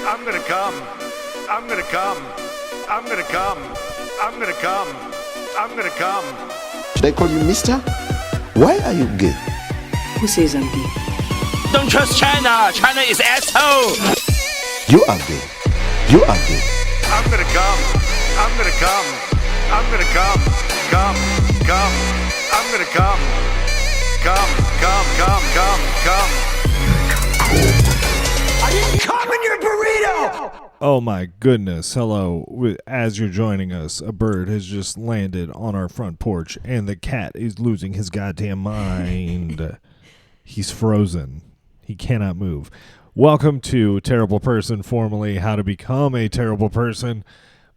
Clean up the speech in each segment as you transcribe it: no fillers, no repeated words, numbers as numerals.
I'm gonna come. I'm gonna come. I'm gonna come. I'm gonna come. I'm gonna come. Should I call you mister? Why are you gay? Who says I'm gay? Don't trust China. China is asshole. You are gay. You are gay. I'm gonna come. I'm gonna come. I'm gonna come. Come. Come. I'm gonna come. Come. Come. Come. Come. Come. I didn't come in your burrito. Oh my goodness. Hello. As you're joining us, a bird has just landed on our front porch and the cat is losing his goddamn mind. He's frozen. He cannot move. Welcome to Terrible Person, formerly How to Become a Terrible Person.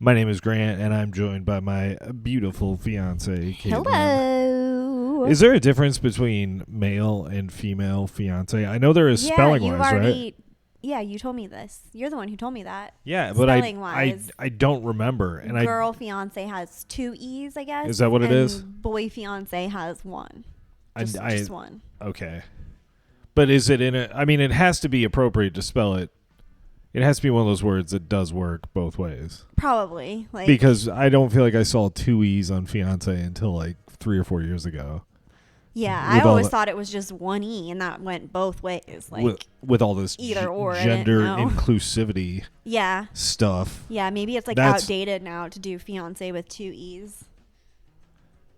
My name is Grant and I'm joined by my beautiful fiance, Caitlin. Hello. Is there a difference between male and female fiance? I know there is spelling-wise, right? Yeah, you told me this. You're the one who told me that. Yeah, but I don't remember. And girl fiance has 2 E's, I guess. Is that what it is? Boy fiance has 1. Just 1. Okay. But is it in a... I mean, it has to be appropriate to spell it. It has to be one of those words that does work both ways. Probably. Because I don't feel like I saw 2 E's on fiance until like 3 or 4 years ago. Yeah, I always thought it was just 1 E, and that went both ways. With all this either or gender inclusivity stuff. Yeah, maybe it's outdated now to do fiance with 2 E's.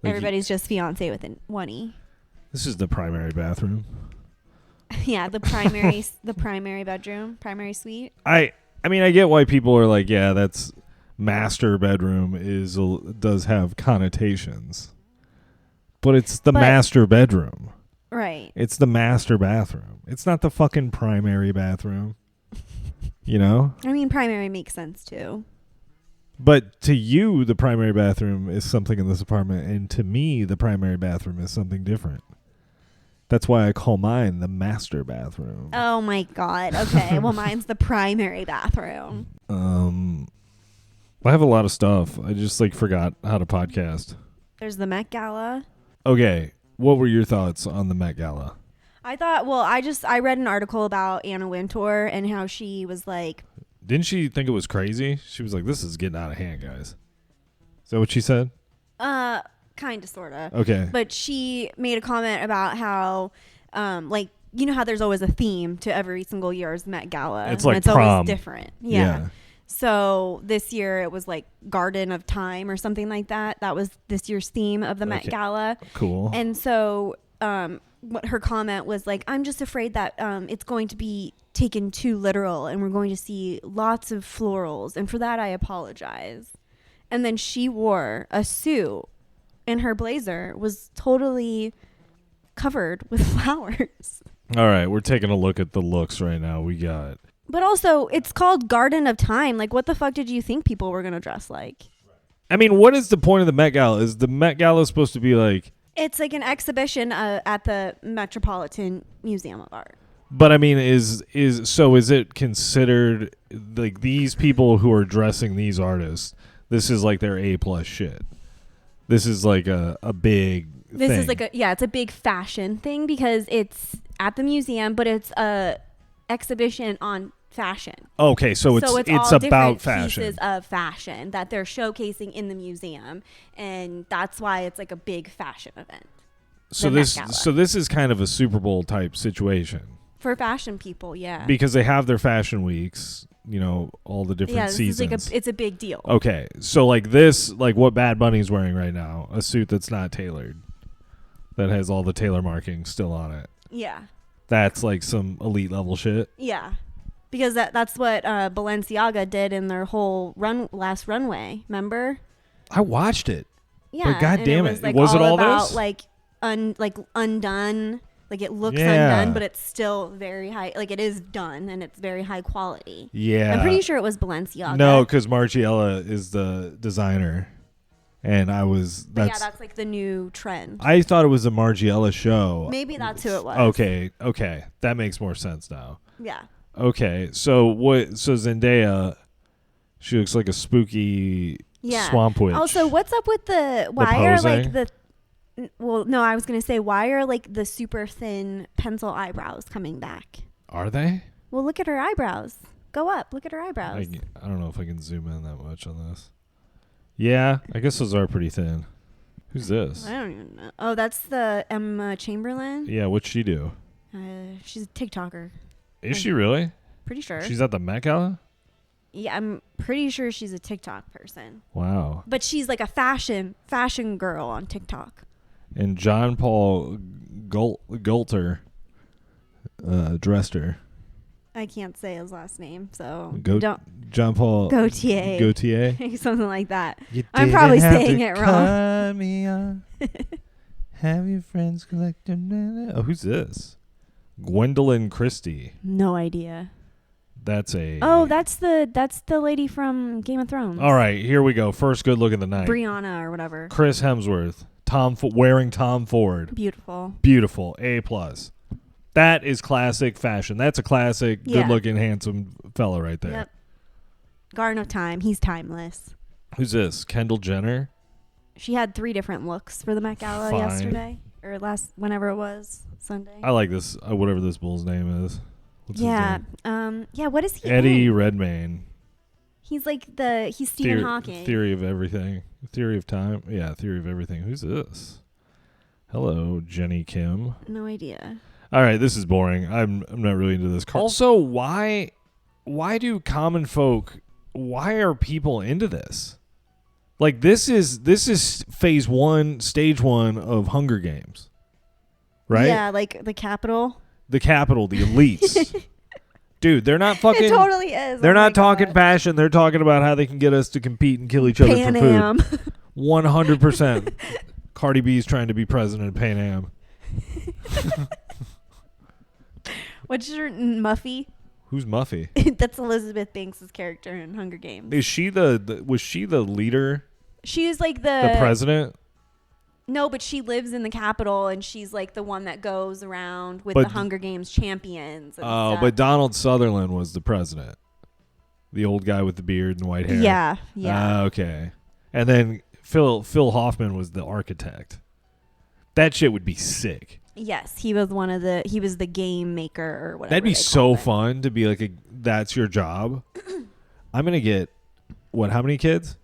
Everybody's just fiance with 1 E. This is the primary bathroom. Yeah, the primary bedroom, primary suite. I mean, I get why people are like, yeah, that's master bedroom does have connotations. But it's the master bedroom. Right. It's the master bathroom. It's not the fucking primary bathroom. You know? I mean, primary makes sense too. But to you, the primary bathroom is something in this apartment. And to me, the primary bathroom is something different. That's why I call mine the master bathroom. Oh my God. Okay. Well, mine's the primary bathroom. I have a lot of stuff. I just forgot how to podcast. There's the Met Gala. Okay, what were your thoughts on the Met Gala? I thought, I read an article about Anna Wintour and how she was like... Didn't she think it was crazy? She was like, this is getting out of hand, guys. Is that what she said? Kind of, sort of. Okay. But she made a comment about how, you know how there's always a theme to every single year's Met Gala. It's like it's prom. Always different. Yeah. So this year it was like Garden of Time or something like that. That was this year's theme of the Met Gala. Cool. And so what her comment was like, I'm just afraid that it's going to be taken too literal and we're going to see lots of florals. And for that, I apologize. And then she wore a suit and her blazer was totally covered with flowers. All right. We're taking a look at the looks right now. We got... But also, it's called Garden of Time. Like, what the fuck did you think people were going to dress like? I mean, what is the point of the Met Gala? Is the Met Gala supposed to be like... It's like an exhibition at the Metropolitan Museum of Art. But I mean, is it considered like these people who are dressing these artists, this is like their A+ shit? This is like a big thing. This is like it's a big fashion thing because it's at the museum, but it's a exhibition on fashion. Okay, so it's all about fashion. Pieces of fashion that they're showcasing in the museum, and that's why it's like a big fashion event. So this is kind of a Super Bowl type situation for fashion people, yeah. Because they have their fashion weeks, you know, all the different seasons. It's a big deal. Okay, so like this, like what Bad Bunny's wearing right now, a suit that's not tailored, that has all the tailor marking still on it. Yeah. That's like some elite level shit. Yeah, because that's what Balenciaga did in their whole last runway. Remember? I watched it. Yeah, but God damn it! Was it all about this? Like undone. Like it looks undone, but it's still very high. Like it is done, and it's very high quality. Yeah, I'm pretty sure it was Balenciaga. No, because Margiela is the designer. And that's like the new trend. I thought it was a Margiela show. Maybe that's who it was. Okay. That makes more sense now. Yeah. Okay. So Zendaya, she looks like a spooky swamp witch. Also, what's up with why are like the super thin pencil eyebrows coming back? Are they? Well, look at her eyebrows. Go up. Look at her eyebrows. I don't know if I can zoom in that much on this. Yeah, I guess those are pretty thin. Who's this? I don't even know. Oh, that's the Emma Chamberlain. Yeah, what'd she do? She's a TikToker. Is she really? Pretty sure. She's at the Met Gala? Yeah, I'm pretty sure she's a TikTok person. Wow. But she's like a fashion girl on TikTok. And John Paul Gulter dressed her. I can't say his last name, so don't. John Paul Gaultier. Something like that. You I'm probably saying it wrong. Me on. Have your friends collect them. Oh, who's this? Gwendolyn Christie. No idea. That's the lady from Game of Thrones. All right, here we go. First good look of the night. Brianna or whatever. Chris Hemsworth, wearing Tom Ford. Beautiful. A+. That is classic fashion. That's a classic, good-looking, handsome fella right there. Yep. Garden of Time. He's timeless. Who's this? Kendall Jenner? She had 3 different looks for the Met Gala yesterday. Or whenever it was, Sunday. I like this, whatever this bull's name is. What's his name? What is he Eddie in? Redmayne. He's like he's Stephen Hawking. Theory of everything. Theory of time. Yeah, theory of everything. Who's this? Hello, Jenny Kim. No idea. All right, this is boring. I'm not really into this. Also, why do common folk, why are people into this? Like this is phase 1, stage 1 of Hunger Games. Right? Yeah, like the Capitol. The capital, the elites. Dude, they're not fucking... It totally is. They're not talking fashion. They're talking about how they can get us to compete and kill each other Pan for Am. food. 100%. Cardi B's trying to be president of Pan Am. What's your Muffy? Who's Muffy? That's Elizabeth Banks' character in Hunger Games. Is she was she the leader? She was like the president? No, but she lives in the Capitol, and she's like the one that goes around with the Hunger Games champions. And stuff. But Donald Sutherland was the president. The old guy with the beard and white hair. Yeah. Okay. And then Phil Hoffman was the architect. That shit would be sick. Yes, he was the game maker or whatever. That'd be so fun to be like that's your job. I'm going to get, how many kids?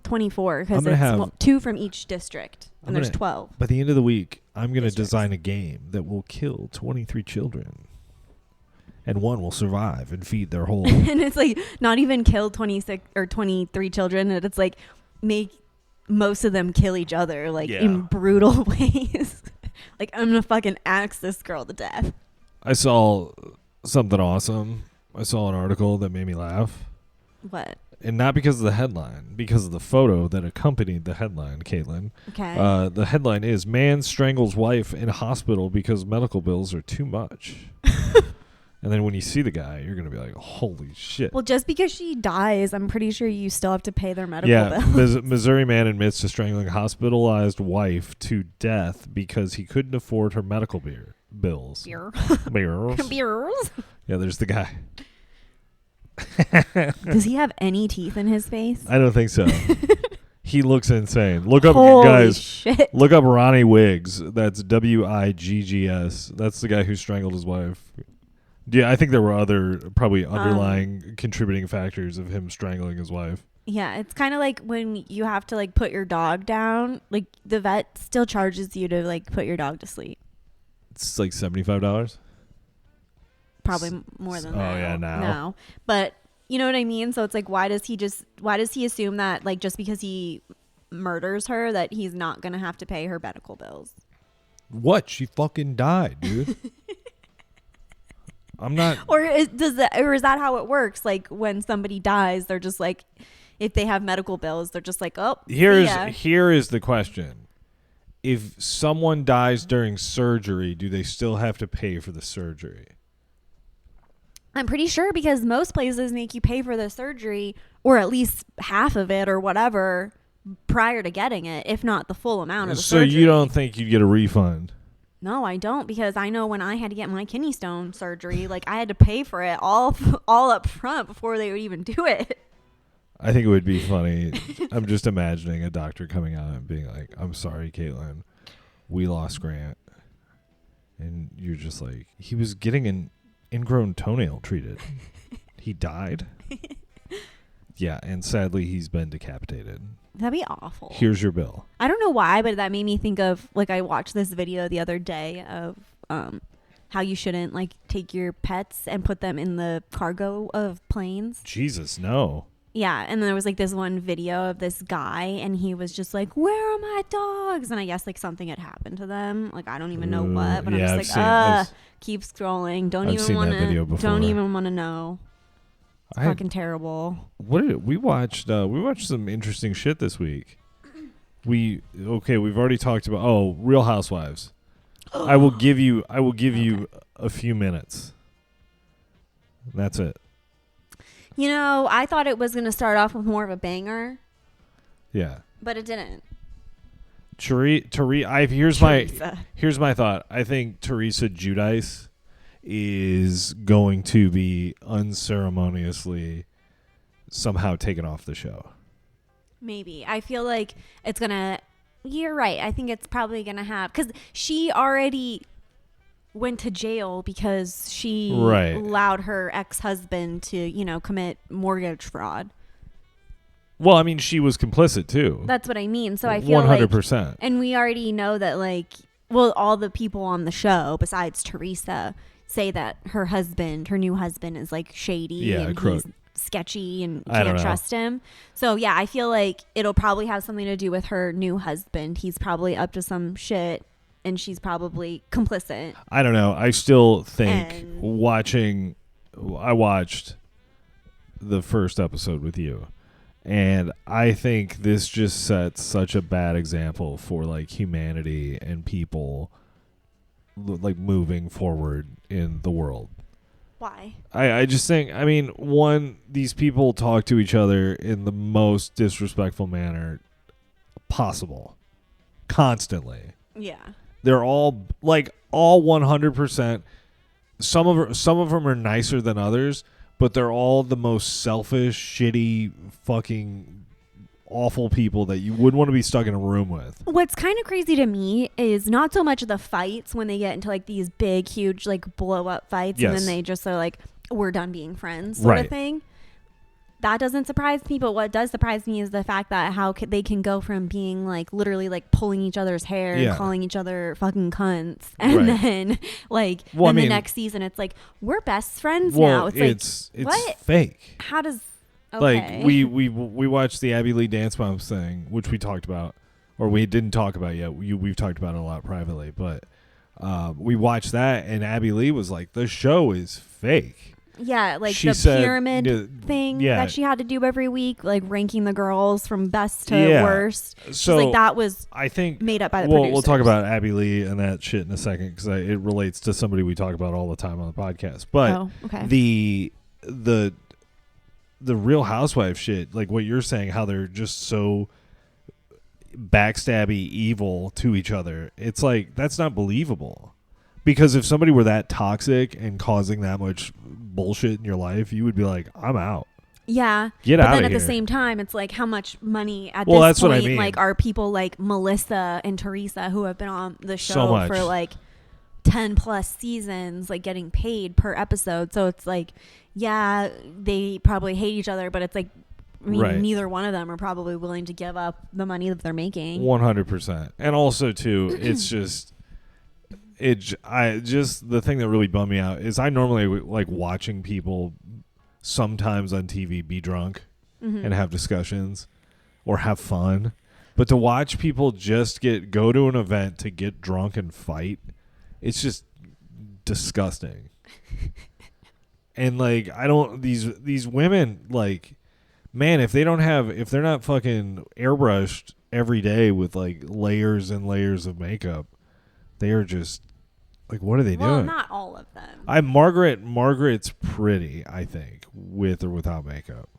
24, because it's 2 from each district, and there's 12. By the end of the week, I'm going to design a game that will kill 23 children, and one will survive and feed their whole. And it's like not even kill 26 or 23 children, and it's like make most of them kill each other, like in brutal ways. Like, I'm gonna fucking axe this girl to death. I saw something awesome. I saw an article that made me laugh. What? And not because of the headline, because of the photo that accompanied the headline, Caitlin. Okay. The headline is, Man Strangles Wife in Hospital Because Medical Bills Are Too Much. And then when you see the guy, you're going to be like, holy shit. Well, just because she dies, I'm pretty sure you still have to pay their medical bills. Yeah, Missouri man admits to strangling hospitalized wife to death because he couldn't afford her medical bills. Beers. Yeah, there's the guy. Does he have any teeth in his face? I don't think so. He looks insane. Look up, Holy guys. Shit. Look up Ronnie Wiggs. That's Wiggs. That's the guy who strangled his wife. Yeah, I think there were other probably underlying contributing factors of him strangling his wife. Yeah, it's kind of like when you have to like put your dog down. Like the vet still charges you to like put your dog to sleep. It's like $75. Probably more than that. Oh yeah, now. But you know what I mean? So it's like, why does he assume that like just because he murders her that he's not gonna have to pay her medical bills? What? She fucking died, dude. I'm not. Or is that how it works? Like when somebody dies, they're just like, if they have medical bills, they're just like, oh. Here is the question: if someone dies during surgery, do they still have to pay for the surgery? I'm pretty sure, because most places make you pay for the surgery, or at least half of it or whatever, prior to getting it, if not the full amount of the surgery. So you don't think you'd get a refund? No, I don't, because I know when I had to get my kidney stone surgery, like I had to pay for it all up front before they would even do it. I think it would be funny. I'm just imagining a doctor coming out and being like, I'm sorry, Caitlin, we lost Grant. And you're just like, he was getting an ingrown toenail treated. He died? Yeah, and sadly he's been decapitated. That'd be awful. Here's your bill. I don't know why, but that made me think of, like, I watched this video the other day of how you shouldn't, like, take your pets and put them in the cargo of planes. Jesus, no. Yeah, and then there was, like, this one video of this guy, and he was just like, where are my dogs? And I guess, like, something had happened to them. Like, I don't even know what, but yeah, I'm just like, keep scrolling. I've seen that video before. Don't even want to know. It's fucking terrible. We watched some interesting shit this week. We've already talked about Real Housewives. I will give you a few minutes. That's it. You know, I thought it was going to start off with more of a banger. Yeah. But it didn't. Here's my thought. I think Teresa Giudice is going to be unceremoniously somehow taken off the show. Maybe. I feel like it's going to... You're right. I think it's probably going to have... Because she already went to jail because she allowed her ex-husband to, commit mortgage fraud. Well, I mean, she was complicit too. That's what I mean. So I feel 100%. Like... And we already know that, like... Well, all the people on the show, besides Teresa... say that her new husband is like shady and he's sketchy and can't trust him. So yeah, I feel like it'll probably have something to do with her new husband. He's probably up to some shit and she's probably complicit. I don't know. I still think I watched the first episode with you, and I think this just sets such a bad example for like humanity and people like moving forward in the world. Why? I just think, I mean, one, these people talk to each other in the most disrespectful manner possible. Constantly. Yeah. They're all 100%. Some of them are nicer than others, but they're all the most selfish, shitty, fucking awful people that you wouldn't want to be stuck in a room with. What's kind of crazy to me is not so much the fights when they get into like these big, huge, like blow up fights, and then they just are like, we're done being friends sort of thing. That doesn't surprise me, but what does surprise me is the fact that how they can go from being like literally like pulling each other's hair and calling each other fucking cunts, and then like the next season it's like we're best friends now. It's like what? Fake. How does okay. Like we watched the Abby Lee Dance Moms thing, which we talked about, or we didn't talk about yet. We've talked about it a lot privately, but we watched that, and Abby Lee was like, "The show is fake." Yeah, like she the said, pyramid thing that she had to do every week, like ranking the girls from best to worst. So like that was, I think, made up by the producers. We'll talk about Abby Lee and that shit in a second because it relates to somebody we talk about all the time on the podcast. But the Real Housewives shit, like what you're saying, how they're just so backstabby evil to each other. It's like, that's not believable. Because if somebody were that toxic and causing that much bullshit in your life, you would be like, I'm out. Yeah. Get out of here. But then at the same time, it's like how much money at that's this point, what I mean. Like are people like Melissa and Teresa who have been on the show for like 10 plus seasons, like getting paid per episode. So it's like, yeah, they probably hate each other, but it's like, I mean, neither one of them are probably willing to give up the money that they're making. 100%. And also too, it's just... the thing that really bummed me out is I normally like watching people sometimes on TV be drunk and have discussions or have fun, but to watch people just go to an event to get drunk and fight, it's just disgusting. And like, these women, like, man, if they're not fucking airbrushed every day with like layers and layers of makeup, they are just like, what are they doing? Well, not all of them. Margaret's pretty, I think, with or without makeup.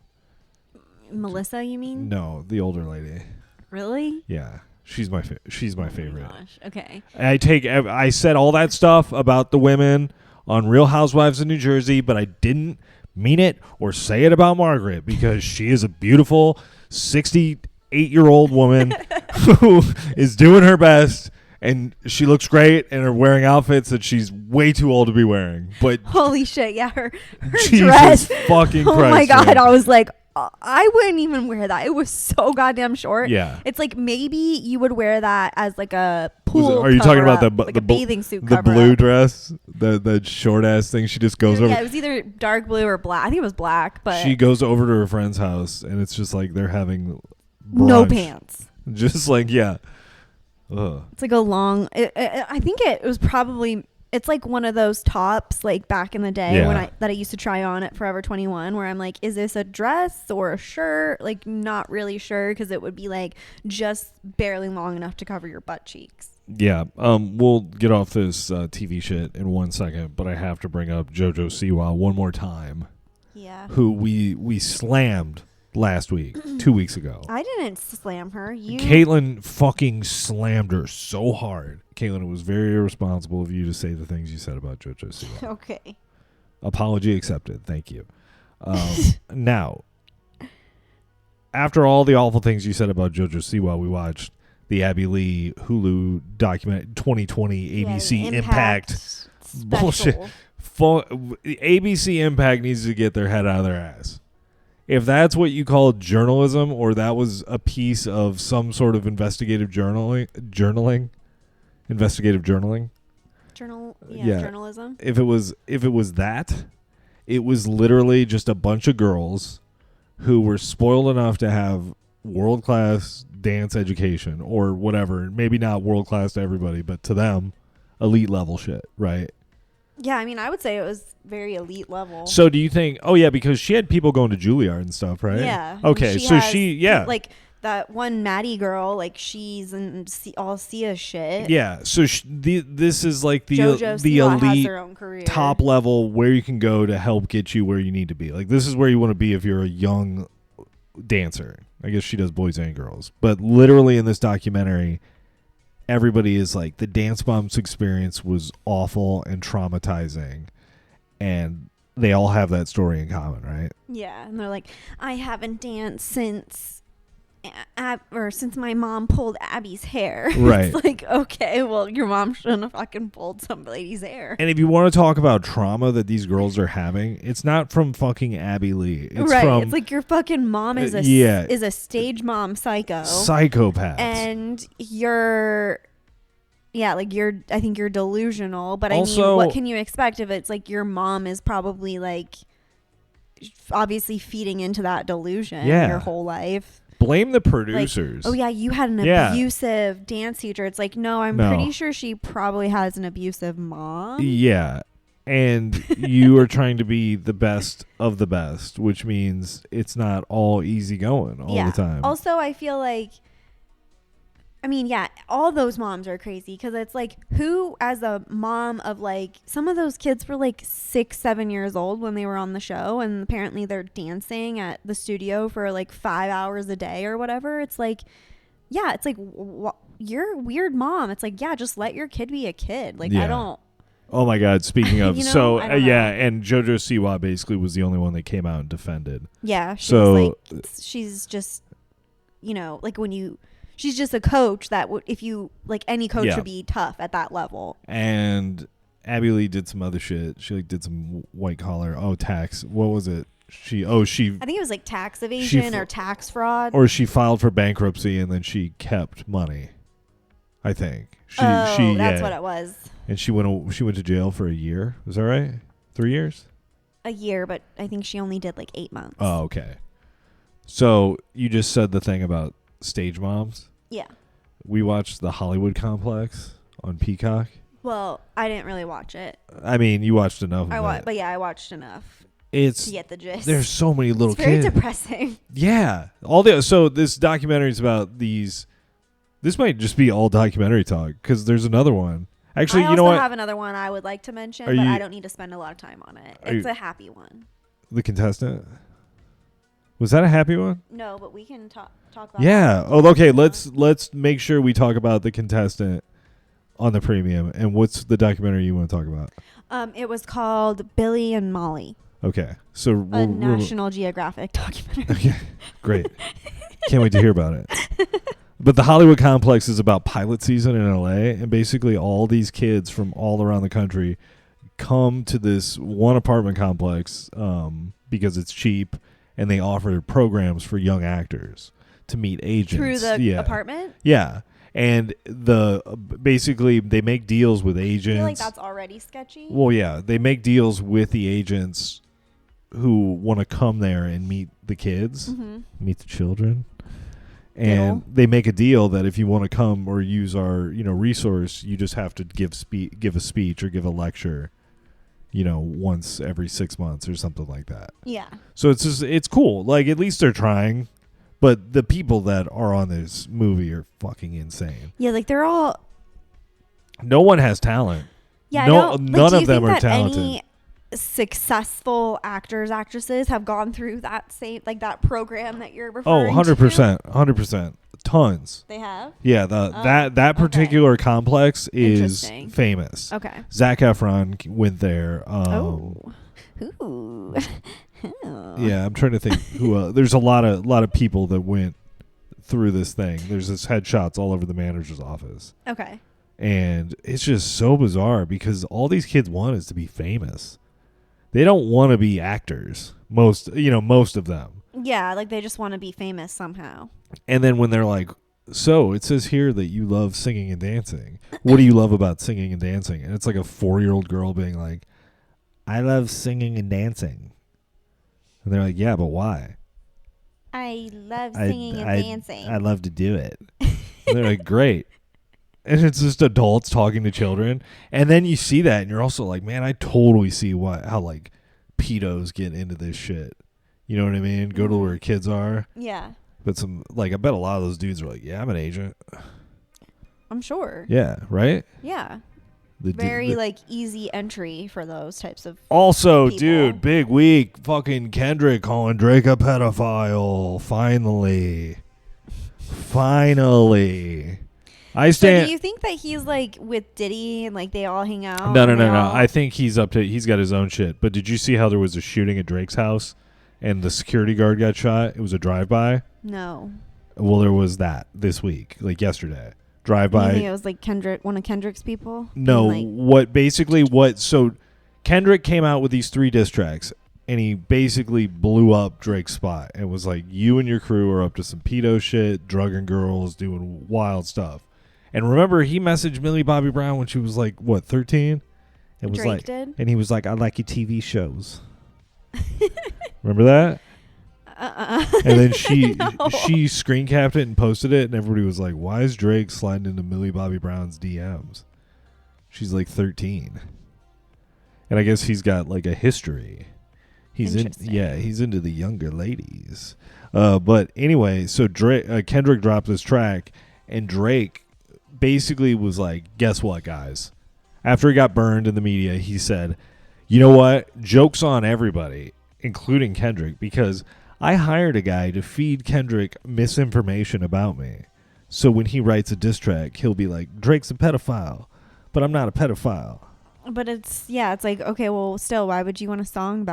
Melissa, you mean? No, the older lady. Really? Yeah, she's my favorite. My gosh. Okay. I said all that stuff about the women on Real Housewives of New Jersey, but I didn't mean it or say it about Margaret because she is a beautiful 68-year-old woman who is doing her best. And she looks great and are wearing outfits that she's way too old to be wearing. But Holy shit, yeah, her Jesus dress. fucking Christ. Oh my God, man. I was like, I wouldn't even wear that. It was so goddamn short. Yeah. It's like maybe you would wear that as like a pool. Are you talking about like a bathing suit the cover blue up. dress, the short ass thing? She just goes over. Yeah, it was either dark blue or black. I think it was black, but She goes over to her friend's house, and it's just like they're having no brunch. pants. Just like Ugh. It's like a long. I think it was probably. It's like one of those tops like back in the day Yeah. that I used to try on at Forever 21 where I'm like, is this a dress or a shirt? Like not really sure because it would be like just barely long enough to cover your butt cheeks. Yeah. We'll get off this TV shit in 1 second, but I have to bring up JoJo Siwa one more time. Yeah. Who we slammed last week, 2 weeks ago. I didn't slam her. You. Caitlin fucking slammed her so hard. Caitlin, it was very irresponsible of you to say the things you said about JoJo Siwa. Okay. Apology accepted. Thank you. Now, after all the awful things you said about JoJo Siwa, we watched the Abby Lee Hulu document 2020 ABC Impact bullshit. ABC Impact needs to get their head out of their ass. If that's what you call journalism, or that was a piece of some sort of investigative journaling, journalism. If it was that, it was literally just a bunch of girls who were spoiled enough to have world-class dance education or whatever. Maybe not world-class to everybody, but to them, elite level shit, right? Yeah, I mean, I would say it was very elite level. So do you think, because she had people going to Juilliard and stuff, right? Yeah. Okay, like that one Maddie girl, like she's in all Sia shit. Yeah, so this is like the JoJo Siwa has elite her own career. top level where you can go to help get you where you need to be. Like this is where you want to be if you're a young dancer. I guess she does boys and girls. But literally in this documentary, everybody is like, the Dance Moms experience was awful and traumatizing, and they all have that story in common, right? Yeah, and they're like, I haven't danced since my mom pulled Abby's hair. Right. It's like, okay, well, your mom shouldn't have fucking pulled some lady's hair. And if you want to talk about trauma that these girls are having, it's not from fucking Abby Lee. It's right. from It's like your fucking mom is a stage mom psycho. Psychopaths. And I think you're delusional, but Also, I mean, what can you expect if it's like your mom is probably like obviously feeding into that delusion your whole life? Blame the producers. Like, oh yeah, you had an abusive dance teacher. It's like, no, I'm pretty sure she probably has an abusive mom. Yeah. And you are trying to be the best of the best, which means it's not all easy going all the time. Also, I feel like, all those moms are crazy because it's like, who as a mom of like, some of those kids were like 6-7 years old when they were on the show, and apparently they're dancing at the studio for like 5 hours a day or whatever. It's like, it's like, you're a weird mom. It's like, just let your kid be a kid. Like, I don't. Oh my God! Speaking of, I don't know. and JoJo Siwa basically was the only one that came out and defended. Yeah, she's just, like she's just a coach that if you like, any coach would be tough at that level. And Abby Lee did some other shit. She did some white collar. Tax. What was it? I think it was like tax evasion or tax fraud. Or she filed for bankruptcy and then she kept money. I think. That's what it was. And she went to jail for a year. Is that right? 3 years? A year, but I think she only did like 8 months. Oh, okay. So you just said the thing about stage moms. Yeah. We watched The Hollywood Complex on Peacock. Well, I didn't really watch it. I mean, you watched enough of it. But yeah, I watched enough to get the gist. There's so many little kids. It's very depressing. Yeah. So this documentary is about these. This might just be all documentary talk because there's another one. Actually, I you know what? I have another one I would like to mention, but I don't need to spend a lot of time on it. It's a happy one. The contestant? Was that a happy one? No, but we can talk about Yeah. Okay. Let's make sure we talk about the contestant on the premium. And what's the documentary you want to talk about? It was called Billy and Molly. Okay. So a National Geographic documentary. Okay. Great. Can't wait to hear about it. But the Hollywood complex is about pilot season in LA, and basically all these kids from all around the country come to this one apartment complex because it's cheap, and they offer programs for young actors to meet agents Through the apartment? Yeah. And basically they make deals with agents. I feel like that's already sketchy. Well, yeah, they make deals with the agents who want to come there and meet the kids, meet the children. And they make a deal that if you want to come or use our, resource, you just have to give a speech or give a lecture, once every 6 months or something like that. Yeah. So it's cool. Like, at least they're trying. But the people that are on this movie are fucking insane. Yeah, like they're all. No one has talent. Yeah, none of them are talented. Any successful actresses have gone through that that program that you're referring to? 100%. Tons. They have? Yeah, that particular complex is famous. Okay. Zac Efron went there. Ooh. Yeah, I'm trying to think who. There's a lot of people that went through this thing. There's this headshots all over the manager's office. Okay. And it's just so bizarre because all these kids want is to be famous. They don't want to be actors. Most of them. Yeah, like they just want to be famous somehow. And then when they're like, so it says here that you love singing and dancing. What do you love about singing and dancing? And it's like a 4-year-old girl being like, I love singing and dancing. And they're like, yeah, but why? I love singing and dancing. I love to do it. And they're like, great. And it's just adults talking to children. And then you see that and you're also like, man, I totally see how like pedos get into this shit. You know what I mean? Go to where kids are. Yeah. But I bet a lot of those dudes are like, yeah, I'm an agent. I'm sure. Yeah, right? Yeah. Very easy entry for those types of also people. Dude, big week, fucking Kendrick calling Drake a pedophile. Finally I stand. So do you think that he's like with Diddy and like they all hang out? No. I think he's got his own shit. But did you see how there was a shooting at Drake's house and the security guard got shot? It was a drive-by. No. Well, there was that this week, like yesterday. Drive-by. You think it was like one of Kendrick's people? No. So Kendrick came out with these 3 diss tracks, and he basically blew up Drake's spot. And was like, you and your crew are up to some pedo shit, drugging girls, doing wild stuff. And remember, he messaged Millie Bobby Brown when she was like, 13? It was Drake did? And he was like, I like your TV shows. Remember that? And then she screen capped it and posted it, and everybody was like, why is Drake sliding into Millie Bobby Brown's DMs? She's like 13. And I guess he's got like a history. He's into the younger ladies. But anyway, so Kendrick dropped this track, and Drake basically was like, guess what, guys? After he got burned in the media, he said, you know what? Joke's on everybody, including Kendrick, because I hired a guy to feed Kendrick misinformation about me. So when he writes a diss track, he'll be like, Drake's a pedophile, but I'm not a pedophile. But it's like, okay, well, still, why would you want a song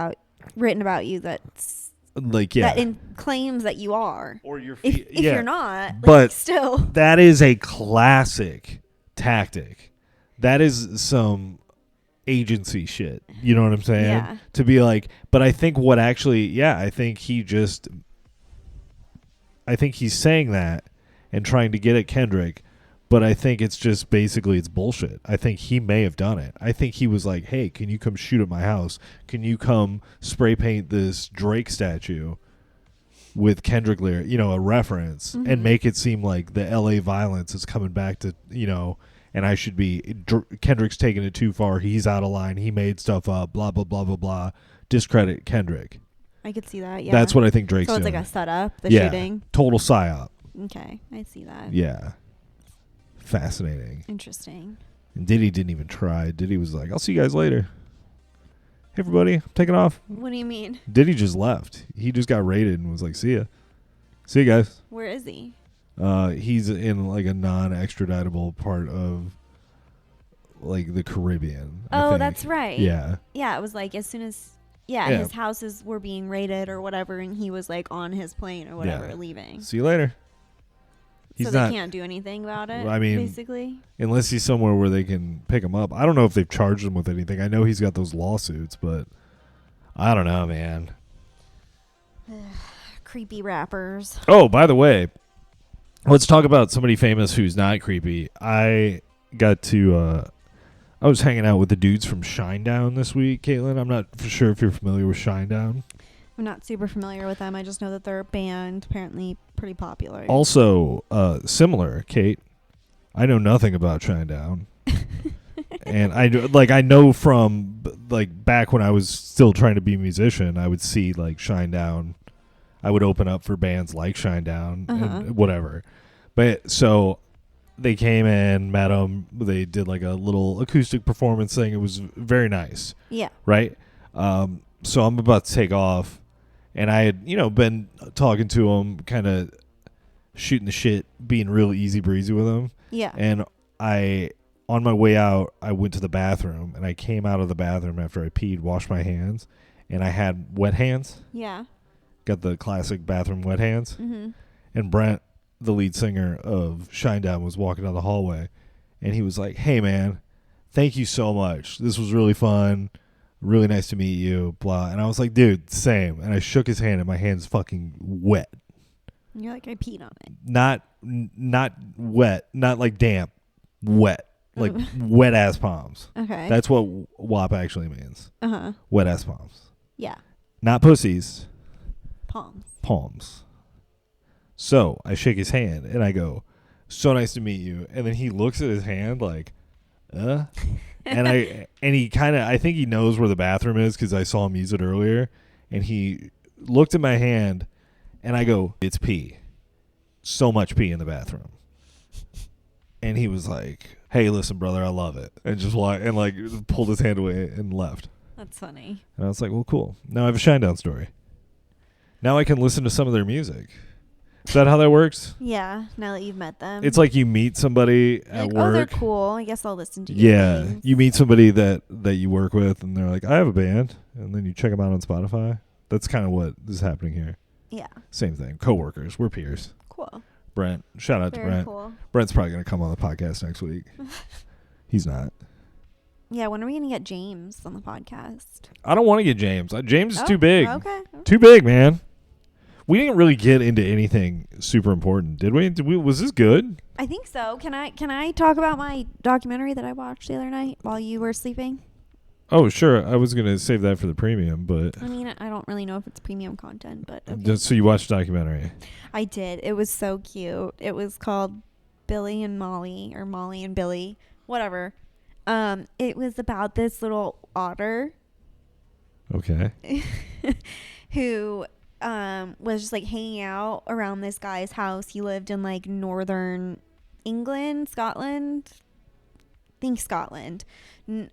written about you that's like, yeah, that claims that you are, or you're if you're not, but still, that is a classic tactic. That is some agency shit. You know what I'm saying? Yeah. To be like, but I think I think he's saying that and trying to get at Kendrick, but I think it's just basically it's bullshit. I think he may have done it. I think he was like, hey, can you come shoot at my house? Can you come spray paint this Drake statue with Kendrick lyric, a reference, and make it seem like the LA violence is coming back to, and I should be, Kendrick's taking it too far. He's out of line. He made stuff up, blah, blah, blah, blah, blah. Discredit Kendrick. I could see that, yeah. That's what I think Drake's doing. So it's like a setup, the shooting? Total psyop. Okay, I see that. Yeah. Fascinating. Interesting. And Diddy didn't even try. Diddy was like, I'll see you guys later. Hey, everybody, I'm taking off. What do you mean? Diddy just left. He just got raided and was like, see ya. See you guys. Where is he? He's in like a non-extraditable part of like the Caribbean. I think. That's right. Yeah. Yeah, it was like as soon as his houses were being raided or whatever, and he was like on his plane or whatever leaving. See you later. He's so they not, can't do anything about it. I mean, basically, unless he's somewhere where they can pick him up. I don't know if they've charged him with anything. I know he's got those lawsuits, but I don't know, man. creepy rappers. Oh, by the way, let's talk about somebody famous who's not creepy. I was hanging out with the dudes from Shinedown this week, Caitlin. I'm not for sure if you're familiar with Shinedown. I'm not super familiar with them. I just know that they're a band, apparently pretty popular. Also, similar, Kate. I know nothing about Shinedown. And I know from back when I was still trying to be a musician, I would see Shinedown. I would open up for bands like Shinedown and whatever. But so they came in, met them. They did a little acoustic performance thing. It was very nice. Yeah. Right. So I'm about to take off, and I had been talking to them, kind of shooting the shit, being real easy breezy with them. Yeah. And on my way out, I went to the bathroom, and I came out of the bathroom after I peed, washed my hands, and I had wet hands. Yeah. Got the classic bathroom wet hands. Mm-hmm. And Brent, the lead singer of Shinedown, was walking down the hallway, and he was like, "Hey, man, thank you so much. This was really fun. Really nice to meet you." Blah. And I was like, "Dude, same." And I shook his hand, and my hand's fucking wet. You're like, I peed on it. Not wet, not damp, wet. Wet ass palms. Okay. That's what WAP actually means. Wet ass palms. Yeah. Not pussies. Palms. So I shake his hand and I go, "So nice to meet you." And then he looks at his hand and he kind of, I think he knows where the bathroom is because I saw him use it earlier. And he looked at my hand and I go, "It's pee. So much pee in the bathroom." And he was like, "Hey, listen, brother, I love it." And just pulled his hand away and left. That's funny. And I was like, "Well, cool. Now I have a Shinedown story. Now I can listen to some of their music." Is that how that works? Yeah, now that you've met them. It's like you meet somebody at work. Oh, they're cool. I guess I'll listen to you. Yeah, you meet somebody that you work with, and they're like, "I have a band," and then you check them out on Spotify. That's kind of what is happening here. Yeah. Same thing. Coworkers. We're peers. Cool. Brent. Shout out to Brent. Cool. Brent's probably going to come on the podcast next week. He's not. Yeah, when are we going to get James on the podcast? I don't want to get James. James is too big. Okay. Too big, man. We didn't really get into anything super important, did we? Was this good? I think so. Can I talk about my documentary that I watched the other night while you were sleeping? Oh, sure. I was going to save that for the premium, but... I mean, I don't really know if it's premium content, but... Okay. So you watched the documentary? I did. It was so cute. It was called Billy and Molly, or Molly and Billy, whatever. It was about this little otter. Okay. Who was just hanging out around this guy's house. He lived in northern England, Scotland. I think Scotland.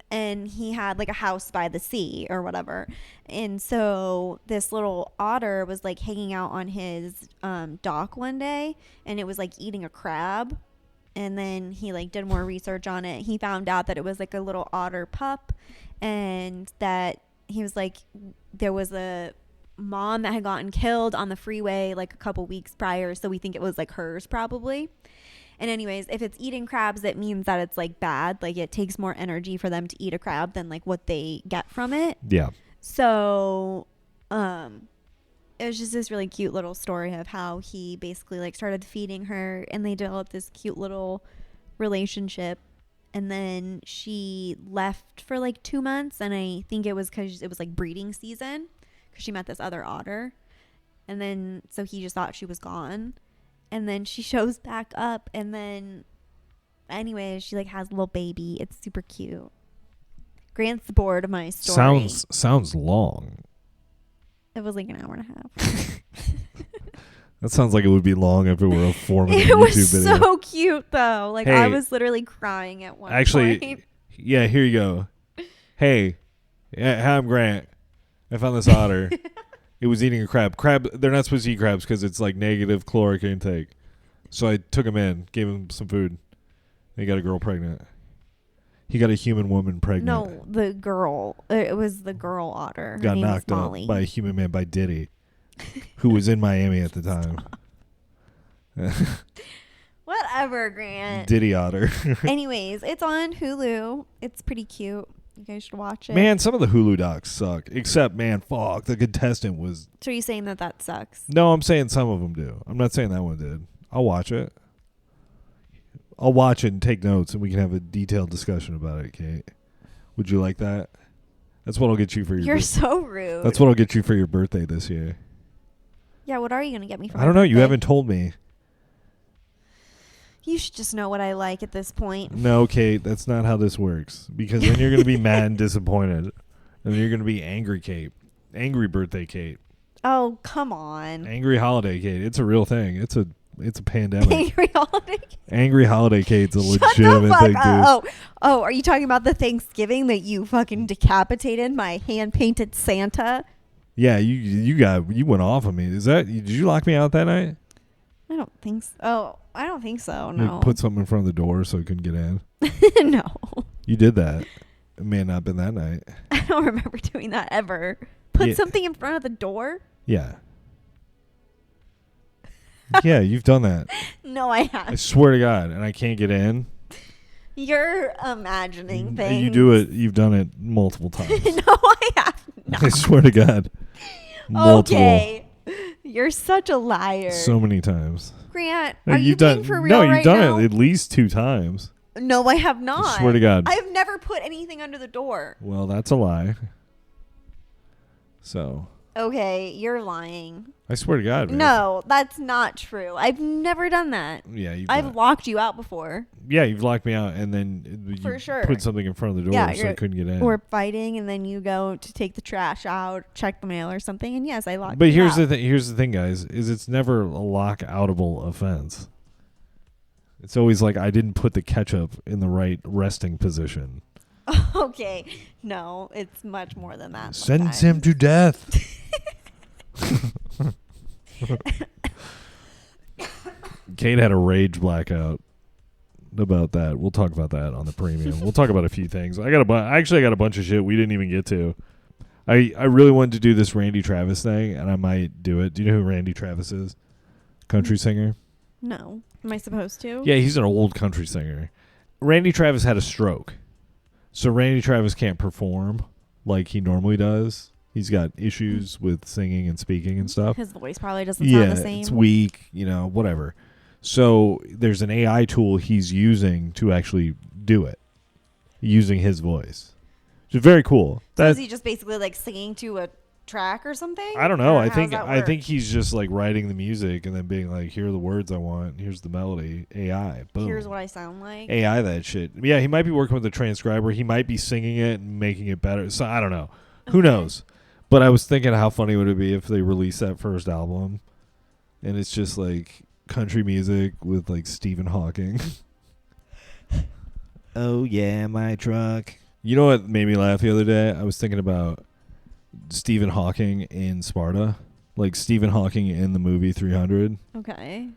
And he had a house by the sea or whatever. And so this little otter was hanging out on his dock one day, and it was eating a crab. And then he did more research on it. He found out that it was a little otter pup, and that he was there was a mom that had gotten killed on the freeway a couple weeks prior, so we think it was hers probably. And anyways, if it's eating crabs, it means that it's bad. It takes more energy for them to eat a crab than what they get from it. Yeah. So it was just this really cute little story of how he basically started feeding her, and they developed this cute little relationship. And then she left for 2 months, and I think it was because it was breeding season, because she met this other otter. And then so he just thought she was gone. And then she shows back up, and then anyways, she has a little baby. It's super cute. Grant's bored of my story. Sounds long. It was an hour and a half. That sounds like it would be long if it were a 4-minute It YouTube was video. so cute though. Hey, I was literally crying at one point. Yeah, here you go. Hey, hi, I'm Grant. I found this otter. It was eating a crab. They're not supposed to eat crabs because it's negative caloric intake. So I took him in, gave him some food. He got a girl pregnant. He got a human woman pregnant. No, the girl. It was the girl otter. Her got name knocked is up Molly. by a human man, by Diddy, who was in Miami at the time. Whatever, Grant. Diddy Otter. Anyways, it's on Hulu. It's pretty cute. You guys should watch it. Man, some of the Hulu docs suck. Except, man, fuck, the contestant was... So are you saying that sucks? No, I'm saying some of them do. I'm not saying that one did. I'll watch it. I'll watch it and take notes, and we can have a detailed discussion about it, Kate. Would you like that? That's what I'll get you for your You're so rude. That's what I'll get you for your birthday this year. Yeah, what are you going to get me for I don't know. You birthday? haven't told me. You should just know what I like at this point. No, Kate, that's not how this works. Because then you're going to be mad and disappointed. And you're going to be angry, Kate. Angry birthday, Kate. Oh, come on. Angry holiday, Kate. It's a real thing. It's a pandemic. Angry holiday. Angry holiday, Kate's a Shut the legitimate fuck thing, dude. up. Oh, are you talking about the Thanksgiving that you fucking decapitated my hand-painted Santa? Yeah, you went off on me. Did you lock me out that night? I don't think so. Oh, I don't think so. Like, No. put something in front of the door so I couldn't get in. No. You did that. It may have not been that night. I don't remember doing that ever. Put Yeah. something in front of the door? Yeah. Yeah, you've done that. No, I I haven't. swear to God, and I can't get in. You're imagining things. You do it. You've done it multiple times. No, I have not. I swear to God. Multiple. Okay. You're such a liar. So many times. Grant, No, are you you've done, being for real no, you've right done now? it at least 2 times. No, I have not. swear to God. I've never put anything under the door. Well, that's a lie. So, Okay, you're lying. I swear to God. man. No, that's not true. I've never done that. Yeah, you've I've done it. locked you out before. Yeah, you've locked me out, and then you For sure. put something in front of the door Yeah, so I couldn't get in. We're fighting, and then you go to take the trash out, check the mail or something, and yes, I locked But you here's out. the thing. Here's the thing, guys. Is it's never a lock-outable offense. It's always like I didn't put the ketchup in the right resting position. Okay. No, it's much more than that. Sentence sometimes. him to death. Kate had a rage blackout about that. We'll talk about that on the premium. We'll talk about a few things. I got a bunch of shit we didn't even get to. I really wanted to do this Randy Travis thing, and I might do it. Do you know who Randy Travis is? Country singer. No. Am I supposed to? Yeah, he's an old country singer. Randy Travis had a stroke, so Randy Travis can't perform like he normally does. He's got issues with singing and speaking and stuff. His voice probably doesn't sound the same. It's weak, whatever. So there's an AI tool he's using to actually do it, using his voice. Which is very cool. So is he just basically like singing to a track or something? I don't know. Or I how think does that I work? think he's just like writing the music and then being like, here are the words I want, here's the melody. AI. Boom. Here's what I sound like. AI that shit. Yeah, he might be working with a transcriber. He might be singing it and making it better. So I don't know. Who knows? But I was thinking how funny would it be if they released that first album and it's just like country music with like Stephen Hawking. Oh yeah, my truck. You know what made me laugh the other day? I was thinking about Stephen Hawking in Sparta. Like Stephen Hawking in the movie 300. Okay.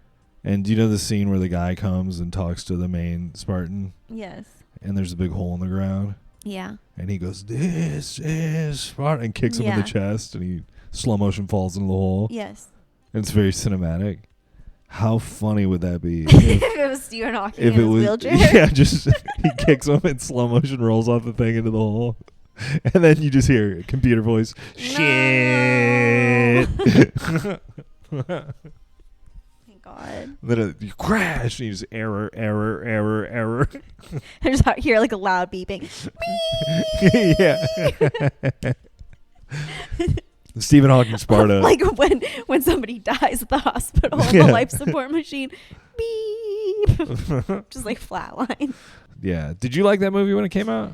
And do you know the scene where the guy comes and talks to the main Spartan? Yes. And there's a big hole in the ground. Yeah. And he goes, "This is Sparta," and kicks him in the Yeah. chest, and he slow motion falls into the hole. Yes. And it's very cinematic. How funny would that be? If it was Stephen Hawking if in it his was, wheelchair. yeah, just he kicks him and slow motion rolls off the thing into the hole, and then you just hear a computer voice, "Shit." Thank God. Then you crash, and you just error. I just hear like a loud beeping. Yeah. Stephen Hawking Sparta. Like when somebody dies at the hospital on Yeah. the life support machine. Beep. Just like flatline. Yeah. Did you like that movie when it came out?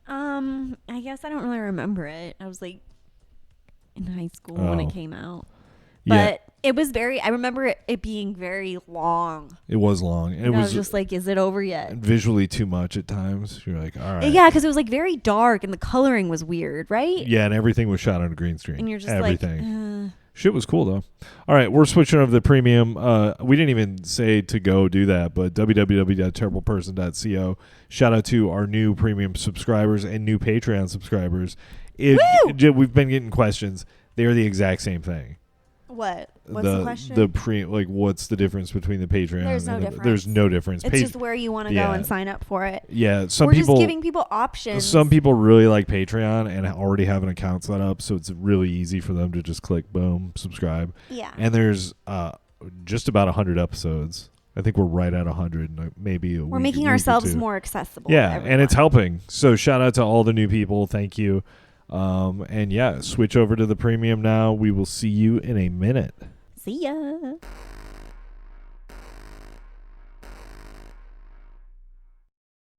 I guess I don't really remember it. I was like in high school when Oh. it came out. Yeah. But it was I remember it being very long. It was long. And And it I was was just like, is it over yet? visually too much at times. You're like, all right. Yeah, because it was like very dark and the coloring was weird, right? Yeah, and everything was shot on a green screen. And you're just everything. like, Shit was cool though. All right, we're switching over to the premium. We didn't even say to go do that, but www.terribleperson.co. Shout out to our new premium subscribers and new Patreon subscribers. Woo! We've been getting questions. They are the exact same thing. What? What's the question? What's the difference between the Patreon? There's no and difference. There's no difference. It's just where you want to go and sign up for it. Yeah, We're just giving people options. Some people really like Patreon and already have an account set up, so it's really easy for them to just click, boom, subscribe. Yeah. And there's just about 100 episodes. I think we're right at 100, maybe a We're week, making week or ourselves two. more accessible. Yeah, to and it's everyone. helping. So shout out to all the new people. Thank you. And yeah, switch over to the premium now. We will see you in a minute. See ya.